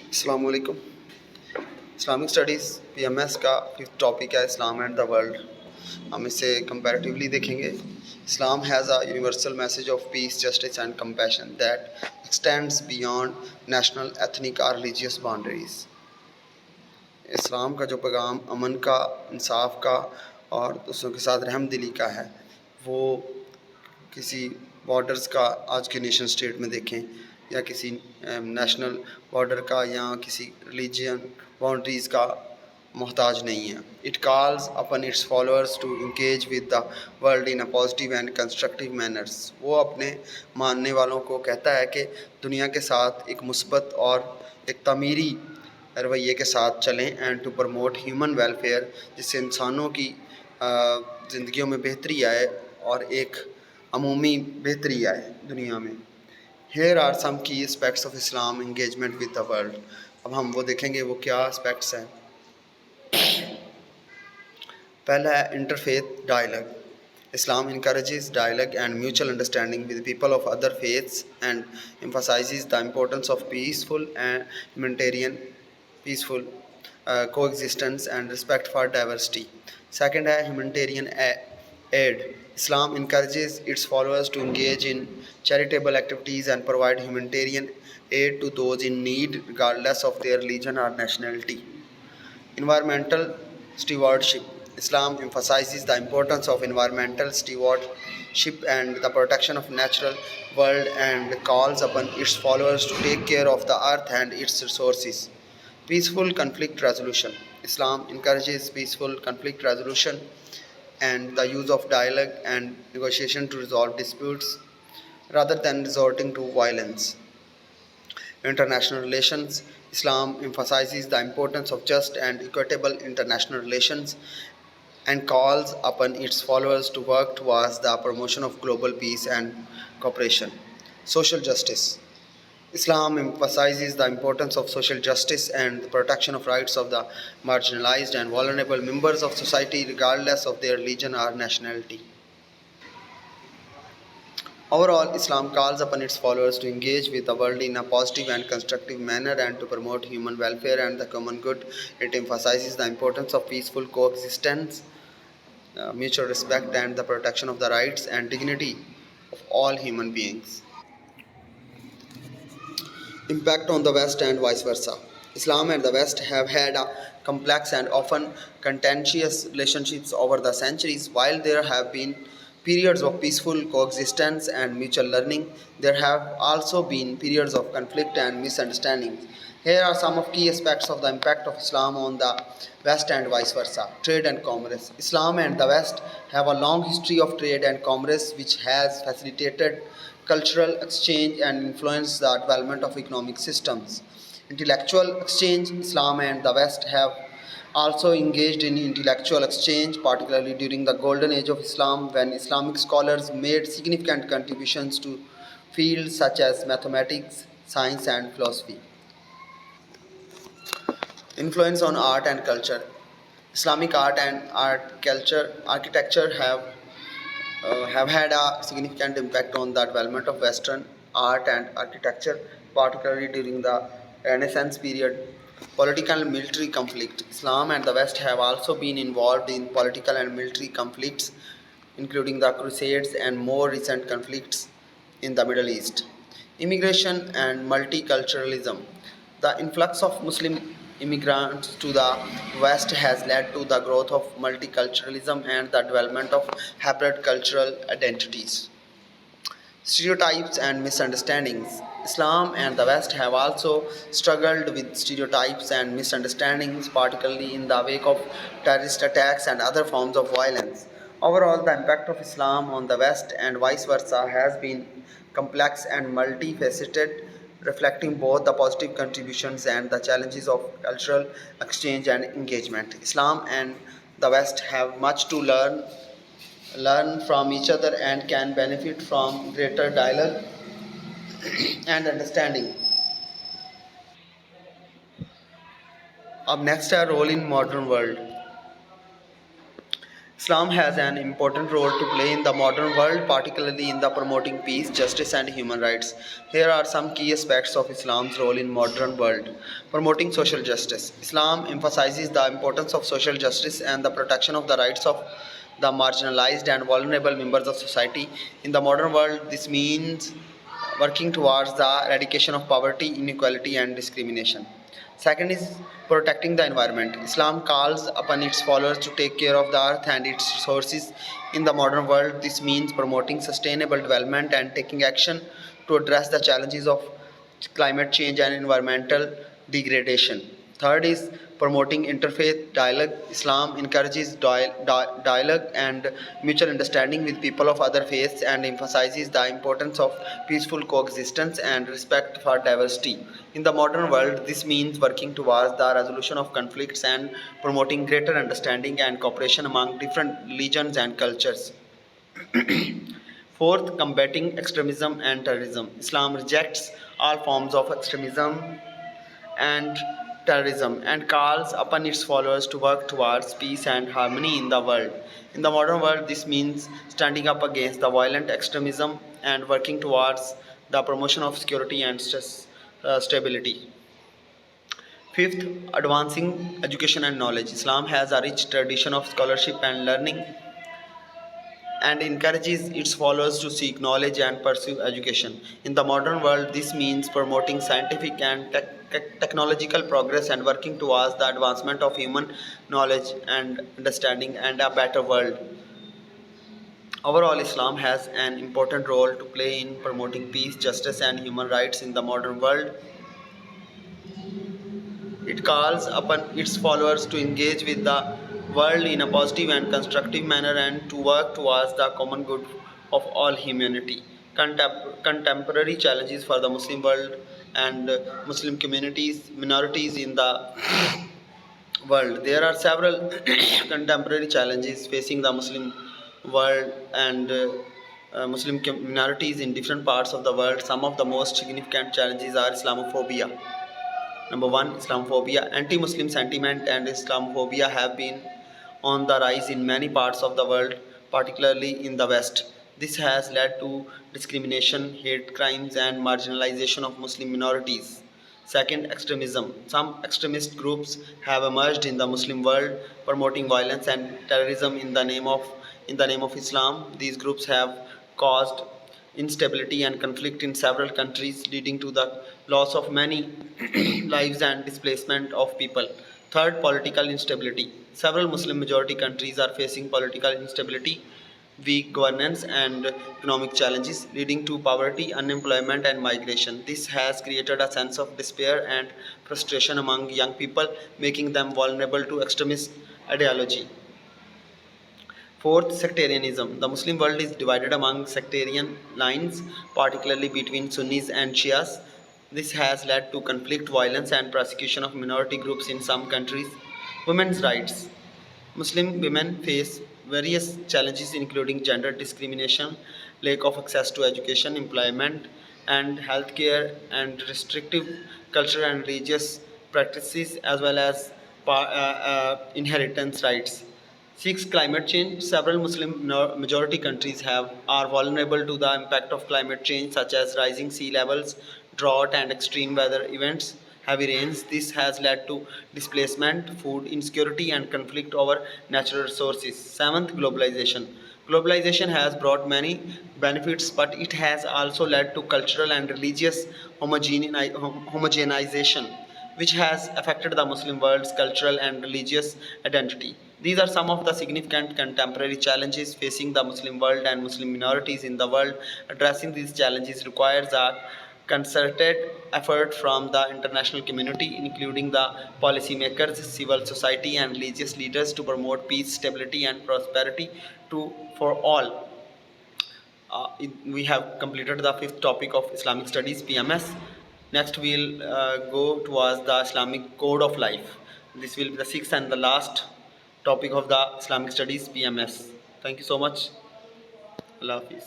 अस्सलाम वालेकुम। Islamic studies PMS का फिफ्थ टॉपिक है इस्लाम एंड द वर्ल्ड। हम इसे कंपैरेटिवली देखेंगे। Islam has a universal message of peace, justice and compassion that extends beyond national, ethnic और religious boundaries. इस्लाम का जो पैगाम अमन का, इंसाफ का और दूसरों के साथ रहमदिली का है, वो किसी बॉर्डर्स का आज के नेशन स्टेट में देखें या किसी नेशनल बॉर्डर का या किसी रिलीजियन बाउंड्रीज़ का मोहताज नहीं है। It calls upon its followers to engage with the world in a positive and constructive manners. वो अपने मानने वालों को कहता है कि दुनिया के साथ एक मुस्बत और एक तमीरी रवैये के साथ चलें and to promote human welfare, जिससे इंसानों की ज़िंदगियों में बेहतरी आए और एक अमूमी बेहतरी आए दुनिया में। हेयर आर सम की aspects of Islam engagement with the world. अब हम वो देखेंगे वो क्या एस्पेक्ट्स हैं। पहला है interfaith dialogue. Islam encourages dialogue and mutual understanding with people of other faiths and emphasizes the importance of peaceful coexistence and respect for diversity. Second है humanitarian aid. Islam encourages its followers to engage in charitable activities and provide humanitarian aid to those in need regardless of their religion or nationality. Environmental stewardship. Islam emphasizes the importance of environmental stewardship and the protection of natural world and calls upon its followers to take care of the earth and its resources. Peaceful conflict resolution. Islam encourages peaceful conflict resolution and the use of dialogue and negotiation to resolve disputes rather than resorting to violence. International relations. Islam emphasizes the importance of just and equitable international relations and calls upon its followers to work towards the promotion of global peace and cooperation. Social justice. Islam emphasizes the importance of social justice and the protection of rights of the marginalized and vulnerable members of society regardless of their religion or nationality. Overall, Islam calls upon its followers to engage with the world in a positive and constructive manner and to promote human welfare and the common good. It emphasizes the importance of peaceful coexistence, mutual respect, and the protection of the rights and dignity of all human beings. Impact on the West and vice versa. Islam and the West have had a complex and often contentious relationships over the centuries. While there have been periods of peaceful coexistence and mutual learning, there have also been periods of conflict and misunderstandings. Here are some of key aspects of the impact of Islam on the West and vice versa. Trade and commerce. Islam and the West have a long history of trade and commerce which has facilitated cultural exchange and influenced the development of economic systems. Intellectual exchange. Islam and the West have also engaged in intellectual exchange, particularly during the golden age of Islam, when Islamic scholars made significant contributions to fields such as mathematics, science, and philosophy. Influence on art and culture. Islamic art and architecture have had a significant impact on the development of Western art and architecture, particularly during the Renaissance period. Political and military conflict. Islam and the West have also been involved in political and military conflicts, including the Crusades and more recent conflicts in the Middle East. Immigration and multiculturalism. The influx of Muslim immigrants to the West has led to the growth of multiculturalism and the development of hybrid cultural identities. Stereotypes and misunderstandings. Islam and the West have also struggled with stereotypes and misunderstandings, particularly in the wake of terrorist attacks and other forms of violence. Overall, the impact of Islam on the West and vice versa has been complex and multifaceted, reflecting both the positive contributions and the challenges of cultural exchange and engagement. Islam and the West have much to learn from each other and can benefit from greater dialogue and understanding. अब next है role in modern world. Islam has an important role to play in the modern world, particularly in the promoting peace, justice, and human rights. Here are some key aspects of Islam's role in modern world. Promoting social justice. Islam emphasizes the importance of social justice and the protection of the rights of the marginalized and vulnerable members of society. In the modern world, this means working towards the eradication of poverty, inequality, and discrimination. Second is protecting the environment. Islam calls upon its followers to take care of the earth and its resources. In the modern world, this means promoting sustainable development and taking action to address the challenges of climate change and environmental degradation. Third is promoting interfaith dialogue. Islam encourages dialogue and mutual understanding with people of other faiths and emphasizes the importance of peaceful coexistence and respect for diversity. In the modern world, this means working towards the resolution of conflicts and promoting greater understanding and cooperation among different religions and cultures. Fourth, combating extremism and terrorism. Islam rejects all forms of extremism and terrorism and calls upon its followers to work towards peace and harmony in the world. In the modern world, this means standing up against the violent extremism and working towards the promotion of security and stability. Fifth, advancing education and knowledge. Islam has a rich tradition of scholarship and learning and encourages its followers to seek knowledge and pursue education. In the modern world, this means promoting scientific and technological progress and working towards the advancement of human knowledge and understanding and a better world. Overall, Islam has an important role to play in promoting peace, justice, and human rights in the modern world. It calls upon its followers to engage with the world in a positive and constructive manner and to work towards the common good of all humanity. Contemporary challenges for the Muslim world and Muslim communities, minorities in the world. There are several contemporary challenges facing the Muslim world and Muslim minorities in different parts of the world. Some of the most significant challenges are Islamophobia. Number one, Islamophobia. Anti Muslim sentiment and Islamophobia have been on the rise in many parts of the world, particularly in the West. This has led to discrimination, hate crimes, and marginalization of Muslim minorities. Second, extremism. Some extremist groups have emerged in the Muslim world, promoting violence and terrorism in the name of Islam. These groups have caused instability and conflict in several countries, leading to the loss of many lives and displacement of people. Third, political instability. Several Muslim majority countries are facing political instability, weak governance, and economic challenges, leading to poverty, unemployment, and migration. This has created a sense of despair and frustration among young people, making them vulnerable to extremist ideology. Fourth, sectarianism. The Muslim world is divided among sectarian lines, particularly between Sunnis and Shias. This has led to conflict, violence, and persecution of minority groups in some countries. Women's rights. Muslim women face various challenges including gender discrimination, lack of access to education, employment, and healthcare, and restrictive cultural and religious practices, as well as inheritance rights. Six, climate change. Several Muslim majority countries are vulnerable to the impact of climate change, such as rising sea levels, drought, and extreme weather events. Heavy rains. This has led to displacement, food insecurity, and conflict over natural resources. Seventh, globalization. Globalization has brought many benefits, but it has also led to cultural and religious homogenization, which has affected the Muslim world's cultural and religious identity. These are some of the significant contemporary challenges facing the Muslim world and Muslim minorities in the world. Addressing these challenges requires a concerted effort from the international community, including the policymakers, civil society, and religious leaders, to promote peace, stability, and prosperity for all. We have completed the fifth topic of Islamic studies, PMS. Next, we'll go towards the Islamic code of life. This will be the sixth and the last topic of the Islamic studies, PMS. Thank you so much. Allah Hafiz.